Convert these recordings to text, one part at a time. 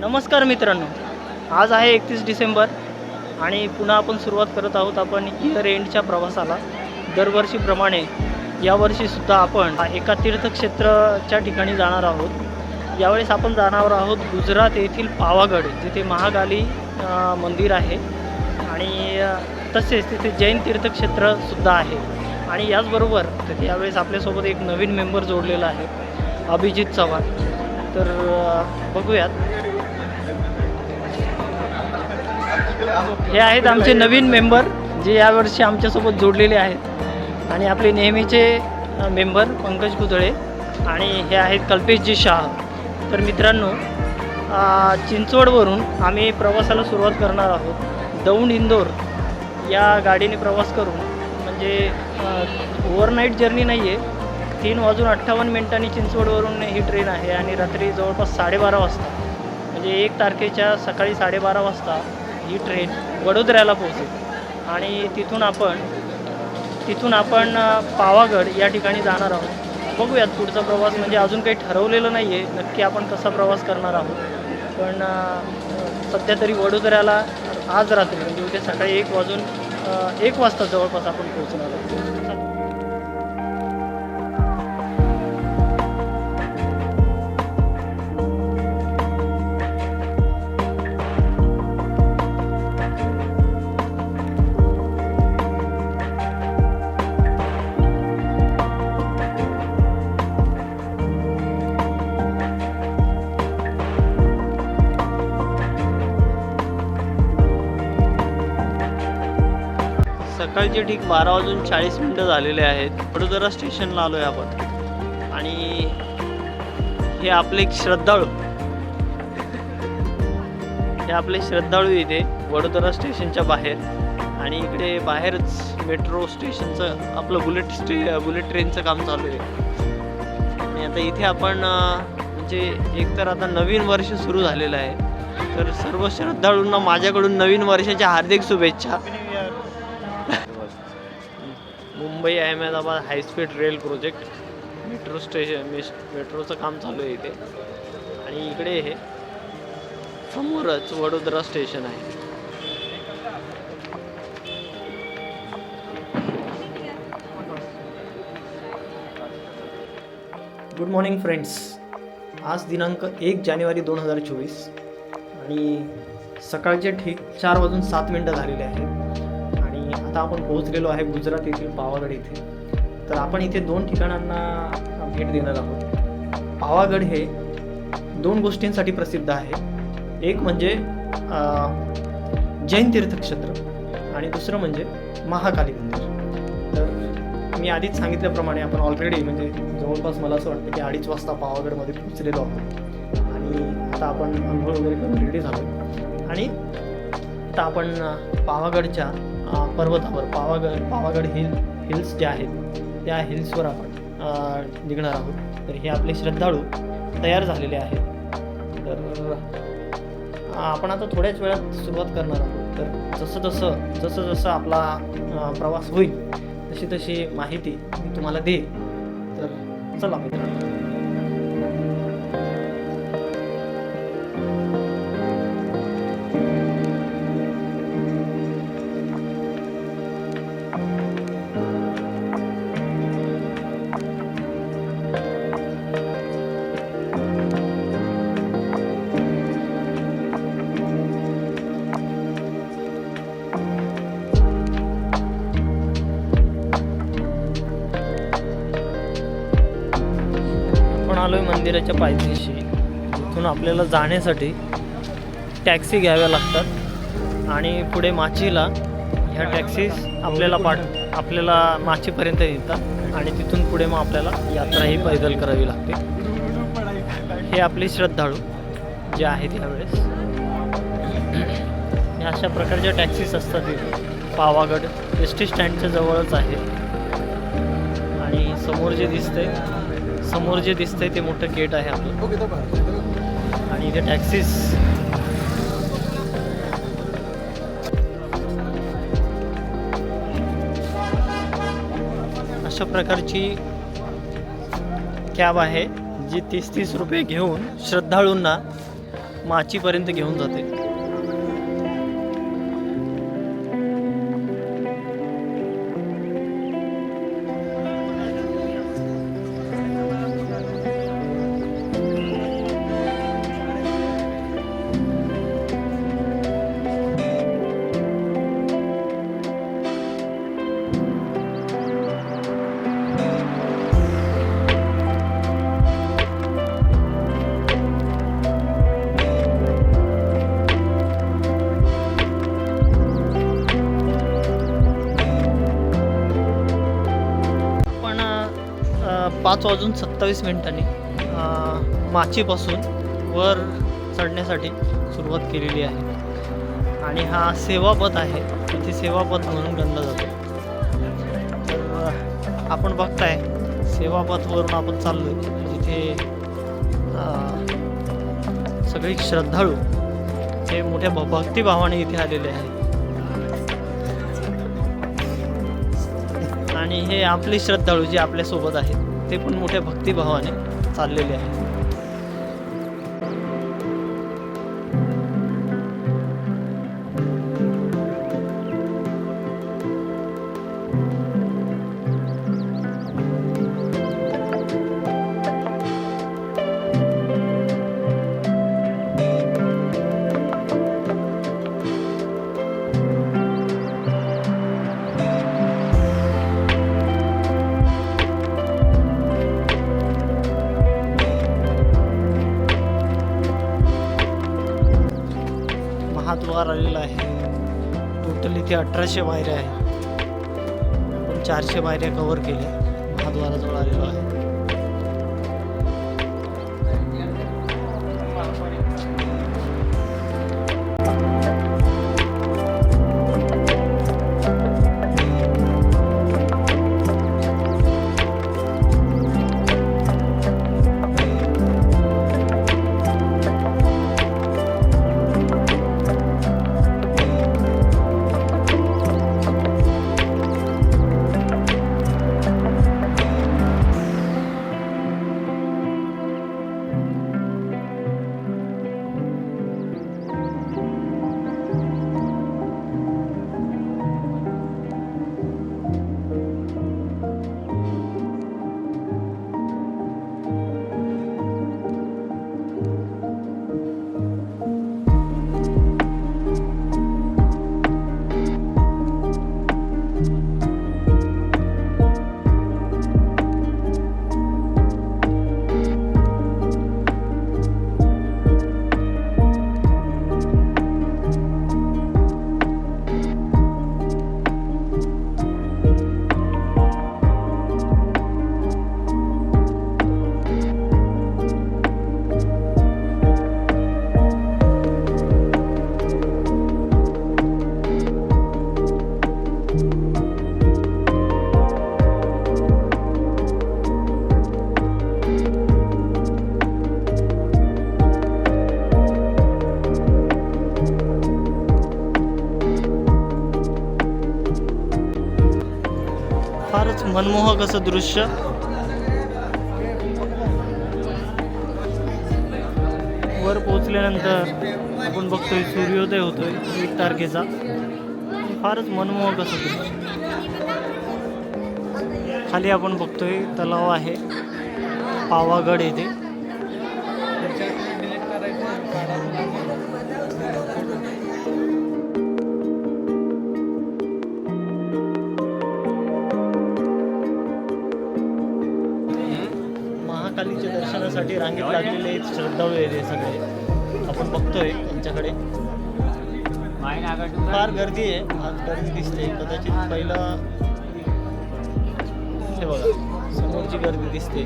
नमस्कार मित्रांनो, आज आहे 31 डिसेंबर आणि पुन्हा आपण सुरुवात करत आहोत आपण इयर एंडच्या प्रवासाला. दरवर्षीप्रमाणे यावर्षीसुद्धा आपण एका तीर्थक्षेत्राच्या ठिकाणी जाणार आहोत. यावेळेस आपण जाणार आहोत गुजरात येथील पावागड, जिथे महाकाली मंदिर आहे आणि तसेच तिथे जैन तीर्थक्षेत्रसुद्धा आहे. आणि याचबरोबर तिथे यावेळेस आपल्यासोबत एक नवीन मेंबर जोडलेला आहे, अभिजित चव्हाण. तर बघूयात. हे आहेत आमचे नवीन मेंबर जे यावर्षी आमच्यासोबत जोडलेले आहेत आणि आपले नेहमीचे मेंबर पंकज कुदळे आणि हे आहेत कल्पेशजी शाह. तर मित्रांनो, चिंचवडवरून आम्ही प्रवासाला सुरुवात करणार आहोत. दौंड इंदोर या गाडीने प्रवास करून, म्हणजे ओव्हरनाईट जर्नी नाही आहे. 3:58 चिंचवडवरून ही ट्रेन आहे आणि रात्री जवळपास 12:30 वाजता, म्हणजे 1 तारखेच्या सकाळी 12:30 वाजता ही ट्रेन वडोदऱ्याला पोहोचेल आणि तिथून आपण पावागड या ठिकाणी जाणार आहोत. बघूयात पुढचा प्रवास, म्हणजे अजून काही ठरवलेलं नाही आहे नक्की आपण कसा प्रवास करणार आहोत. पण सध्या तरी वडोदऱ्याला आज रात्री, म्हणजे उद्या सकाळी 1 वाजता जवळपास आपण पोहोचणार आहोत. सकाळचे ठीक 12:40 झालेले आहेत. वडोदरा स्टेशनला आलो आहे आपण आणि हे आपले श्रद्धाळू इथे वडोदरा स्टेशनच्या बाहेर, आणि इकडे बाहेरच मेट्रो स्टेशनचं आपलं बुलेट ट्रेनचं काम चालू आहे. आणि आता इथे आपण म्हणजे एकतर आता नवीन वर्ष सुरू झालेलं आहे, तर सर्व श्रद्धाळूंना माझ्याकडून नवीन वर्षाच्या हार्दिक शुभेच्छा. Mumbai Ahmedabad high speed rail project मेट्रोचं काम चालू आहे इथे. आणि इकडे हे समोरच वडोदरा स्टेशन आहे. Good morning friends. आज दिनांक 1 जानेवारी 2024 आणि सकाळचे ठीक 4:07 झालेले आहेत. आता आपण पोहोचलेलो आहे गुजरात येथील पावागड येथे. तर आपण इथे 2 ठिकाणांना भेट देणार आहोत. पावागड हे 2 गोष्टींसाठी प्रसिद्ध आहे. एक म्हणजे जैन तीर्थक्षेत्र आणि दुसरं म्हणजे महाकाली मंदिर. तर मी आधीच सांगितल्याप्रमाणे आपण ऑलरेडी, म्हणजे जवळपास मला असं वाटतं की 2:30 वाजता पावागडमध्ये पोहोचलेलो आहोत आणि आता आपण अंघोळ वगैरे करून रेडी झालो आणि आता आपण पावागडच्या पर्वतावर पावागड हिल्स जे आहेत त्या हिल्सवर आपण निघणार आहोत. तर हे आपले श्रद्धाळू तयार झालेले आहेत. तर आपण आता थोड्याच वेळात सुरुवात करणार आहोत. तर जसं आपला प्रवास होईल तशी माहिती मी तुम्हाला देईन. तर चला मित्रांनो. आलोय मंदिराच्या पायथ्याशी. इथून आपल्याला जाण्यासाठी टॅक्सी घ्याव्या लागतात आणि पुढे माचीला ह्या टॅक्सीज आपल्याला माचीपर्यंत नेतात आणि तिथून पुढे मग आपल्याला यात्राही पैदल करावी लागते. हे आपले श्रद्धाळू जे आहेत यावेळेस अशा प्रकारच्या टॅक्सीज असतात इथे. पावागड एस.टी. स्टँडच्या जवळच आहे आणि समोर जे दिसतंय ते मोठं गेट आहे आपलं. आणि इथे टॅक्सीज अशा प्रकारची कॅब आहे जी 30-30 रुपये घेऊन श्रद्धाळूंना माचीपर्यंत घेऊन जाते. आपण 5:27 माचीपासून वर चढण्यासाठी सुरुवात केलेली आहे. आणि हा सेवापथ आहे, इथे सेवापथ म्हणून गणला जातो. तर आपण बघताय सेवापथवरून आपण चाललो जिथे सगळे श्रद्धाळू हे मोठ्या भक्तिभावाने इथे आलेले आहेत. आणि हे आपले श्रद्धाळू जे आपल्यासोबत आहेत ते पण मोठ्या भक्तिभावाने चाललेले आहेत. महाद्वार आलेला आहे. टोटल इथे 1800 पायऱ्या आहेत. आपण 400 पायऱ्या कव्हर केल्या. महाद्वाराजवळ आलेलो आहे. फारच मनमोहक असं दृश्य. वर पोहोचल्यानंतर आपण बघतोय सूर्योदय होतोय 1 तारखेचा. फारच मनमोहक असं दृश्य. खाली आपण बघतोय तलाव आहे पावागड येथे. महाकालीच्या दर्शनासाठी रांगेत लागलेले श्रद्धाळू आहेत हे सगळे. आपण बघतोय त्यांच्याकडे फार गर्दी आहे. आज गर्दी दिसते. कदाचित पहिला हे बघा समोरची गर्दी दिसते.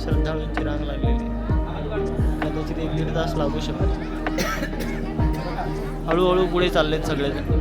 श्रद्धाळूंची रांग लागलेली. कदाचित 1-1.5 तास लागू शकतो. हळूहळू पुढे चाललेत सगळेजण.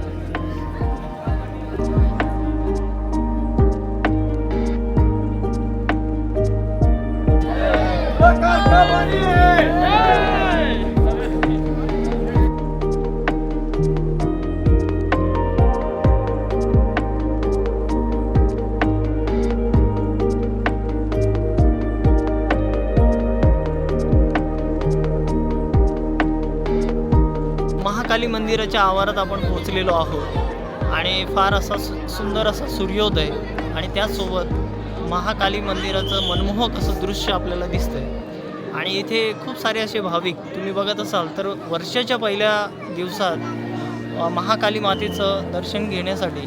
महाकाली मंदिराच्या आवारात आपण पोहोचलेलो आहोत आणि फार असा सुंदर असा सूर्योदय आणि त्याचसोबत महाकाली मंदिराचं मनमोहक असं दृश्य आपल्याला दिसतंय आणि इथे खूप सारे असे भाविक तुम्ही बघत असाल तर वर्षाच्या पहिल्या दिवसात महाकाली मातेचं दर्शन घेण्यासाठी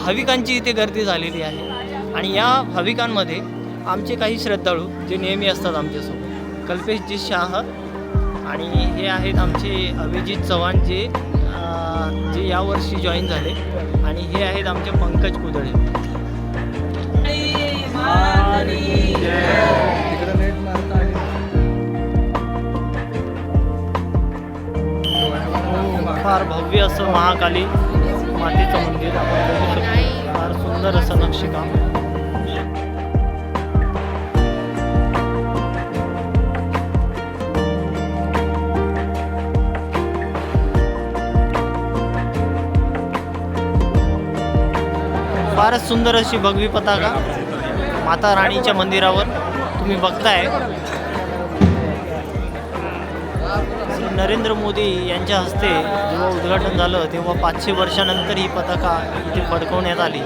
भाविकांची इथे गर्दी झालेली आहे आणि या भाविकांमध्ये आमचे काही श्रद्धाळू जे नेहमी असतात आमच्यासोबत कल्पेशजी शाह आणि हे आहेत आमचे अभिजित चव्हाण जे यावर्षी जॉईन झाले आणि हे आहेत आमचे पंकज कुदळे. फार भव्य असं महाकाली मातेचं मंदिर आपण बघू शकतो. फार सुंदर असं नक्षीकाम. फारच सुंदर अशी भगवी पताका माता राणीच्या मंदिरावर तुम्ही बघताय. श्री नरेंद्र मोदी यांच्या हस्ते जेव्हा उद्घाटन झालं तेव्हा 500 वर्षानंतर ही पताका इथे फडकवण्यात आली.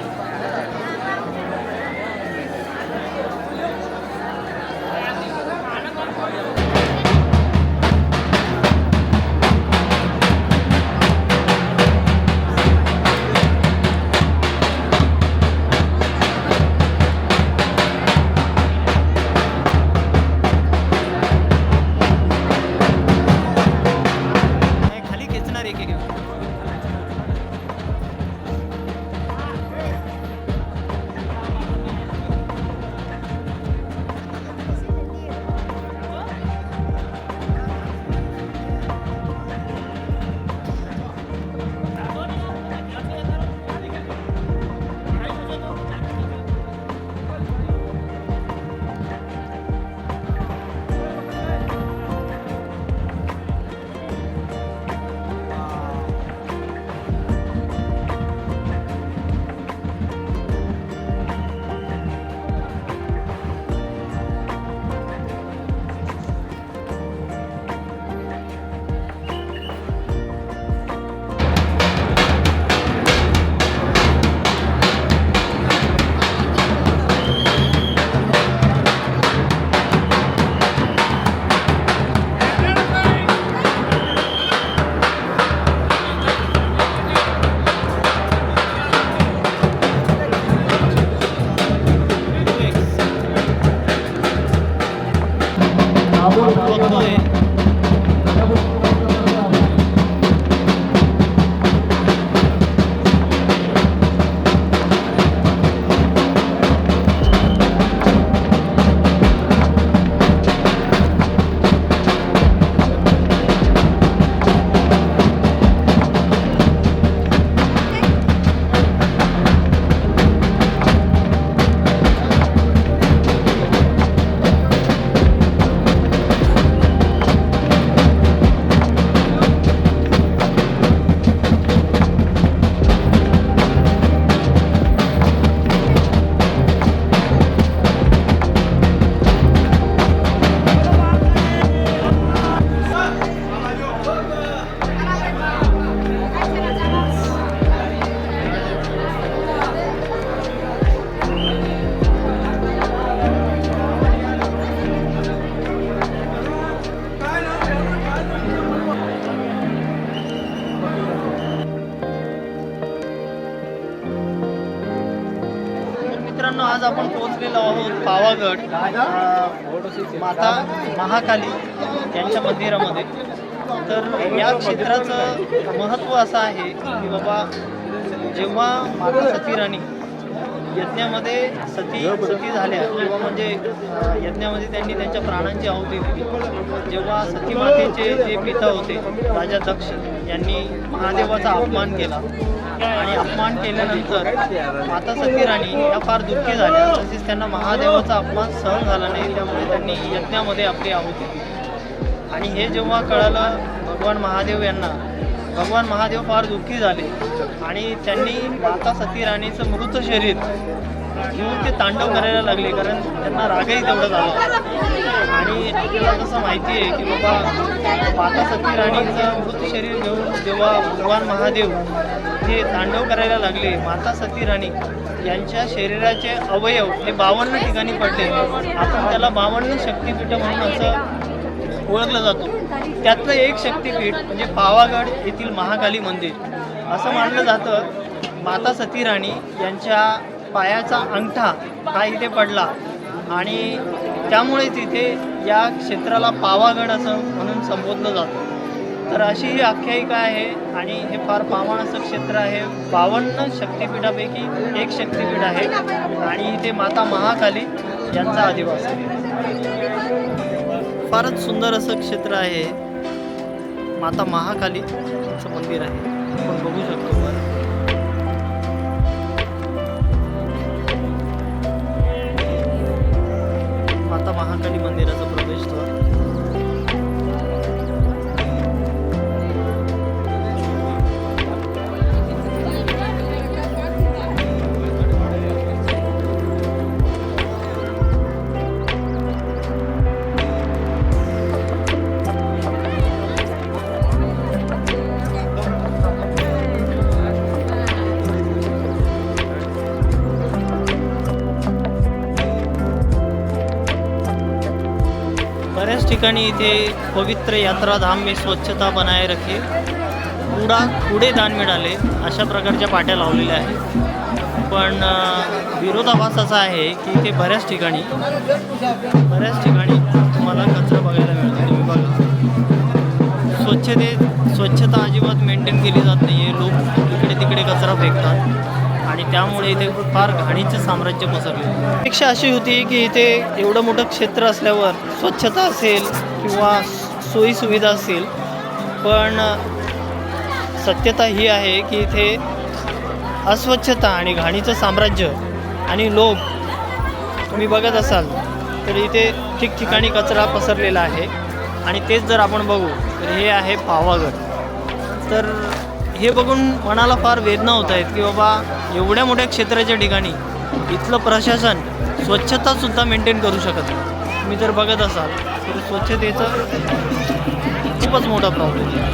मित्रांनो आज आपण पोहोचलेलो आहोत पावागड माता महाकाली यांच्या मंदिरामध्ये. तर या क्षेत्राचं महत्त्व असं आहे की बाबा जेव्हा माता सती राणी यज्ञामध्ये सती झाल्या किंवा म्हणजे यज्ञामध्ये त्यांनी त्यांच्या प्राणांची आहुती दिली, जेव्हा सती मातेचे जे पिता होते राजा दक्ष यांनी महादेवाचा अपमान केला आणि अपमान केल्यानंतर माता सती राणी या फार दुःखी झाल्या. तसेच त्यांना महादेवाचा अपमान सहन झाला नाही, त्यामुळे त्यांनी यज्ञामध्ये आपली आहुती दिली. आणि हे जेव्हा कळालं भगवान महादेव यांना, भगवान महादेव फार दुःखी झाले आणि त्यांनी माता सती राणीचं मृत शरीर घेऊन ते तांडव करायला लागले, कारण त्यांना रागही तेवढा झाला. आणि आपल्याला जसं माहिती आहे की बाबा माता सती राणीचं मृत शरीर घेऊन जेव्हा भगवान महादेव हे तांडव करायला लागले, माता सती राणी यांच्या शरीराचे अवयव हे 52 ठिकाणी पडले. आपण त्याला 52 शक्तिपीठ म्हणून असं ओळखलं जातो. त्यातलं एक शक्तिपीठ म्हणजे पावागड येथील महाकाली मंदिर. असं मानलं जातं माता सती राणी यांच्या पायाचा अंगठा हा इथे पडला आणि त्यामुळे तिथे या क्षेत्राला पावागड असं म्हणून संबोधलं जातं. तर अशी ही आख्यायिका आहे आणि हे फार पावन असं क्षेत्र आहे. 52 शक्तिपीठापैकी एक शक्तिपीठ आहे आणि इथे माता महाकाली यांचा अधिवास आहे. फारच सुंदर असं क्षेत्र आहे. माता महाकालीचं मंदिर आहे, आपण बघू शकतो. माता महाकाली मंदिराचा प्रवेशद्वार. बऱ्याच ठिकाणी इथे पवित्र यात्रा धाम में स्वच्छता बनाए रखे, कूडेदान मिळाले अशा प्रकारच्या पाट्या लावलेल्या आहेत. पण विरोधाभास असा आहे की इथे बऱ्याच ठिकाणी तुम्हाला कचरा बघायला मिळतो. तुम्ही बघा, स्वच्छता अजिबात मेंटेन केली जात नाही आहे. लोक इकडे तिकडे कचरा फेकतात आणि त्यामुळे इथे फार घाणीचे साम्राज्य पसरले. अपेक्षा अशी होती की इथे एवढं मोठं क्षेत्र असल्यावर स्वच्छता असेल किंवा सोयीसुविधा असेल, पण सत्यता ही आहे की इथे अस्वच्छता आणि घाणीचं साम्राज्य आणि लोक तुम्ही बघत असाल तर इथे ठिकठिकाणी कचरा पसरलेला आहे. आणि तेच जर आपण बघू तर हे आहे पावागड. तर हे बघून मनाला फार वेदना होत आहेत की बाबा एवढ्या मोठ्या क्षेत्राच्या ठिकाणी इथलं प्रशासन स्वच्छतासुद्धा मेंटेन करू शकत नाही. तुम्ही जर बघत असाल तर स्वच्छतेचं खूपच मोठा प्रॉब्लेम आहे.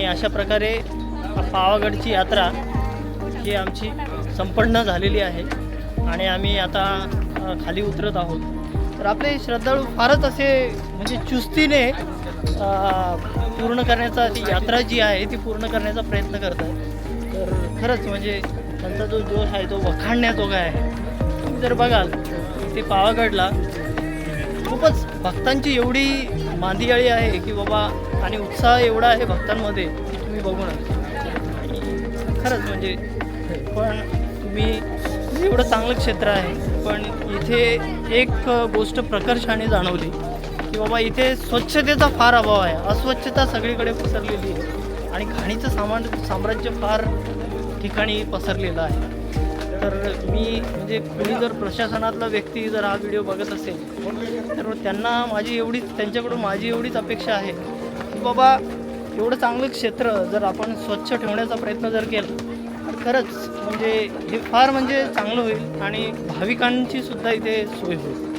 आणि अशा प्रकारे पावागडची यात्रा ही आमची संपन्न झालेली आहे आणि आम्ही आता खाली उतरत आहोत. तर आपले श्रद्धाळू फारच असे म्हणजे चुस्तीने पूर्ण करण्याचा, ती यात्रा जी आहे ती पूर्ण करण्याचा प्रयत्न करत आहे. तर खरंच म्हणजे त्यांचा जो जोश आहे तो वखाणण्याजोगा आहे. तुम्ही जर बघाल ते पावागडला खूपच भक्तांची एवढी मांदियाळी आहे की बाबा, आणि उत्साह एवढा आहे भक्तांमध्ये की तुम्ही बघू नका. आणि खरंच म्हणजे पण तुम्ही एवढं चांगलं क्षेत्र आहे, पण इथे एक गोष्ट प्रकर्षाने जाणवली की बाबा इथे स्वच्छतेचा फार अभाव आहे. अस्वच्छता सगळीकडे पसरलेली आहे आणि घाणीचं साम्राज्य फार ठिकाणी पसरलेलं आहे. तर मी म्हणजे कोणी जर प्रशासनातला व्यक्ती जर हा व्हिडिओ बघत असेल तर त्यांच्याकडून माझी एवढीच अपेक्षा आहे की बाबा एवढं चांगलं क्षेत्र जर आपण स्वच्छ ठेवण्याचा प्रयत्न जर केला तर खरंच म्हणजे हे फार म्हणजे चांगलं होईल आणि भाविकांची सुद्धा इथे सोय होईल.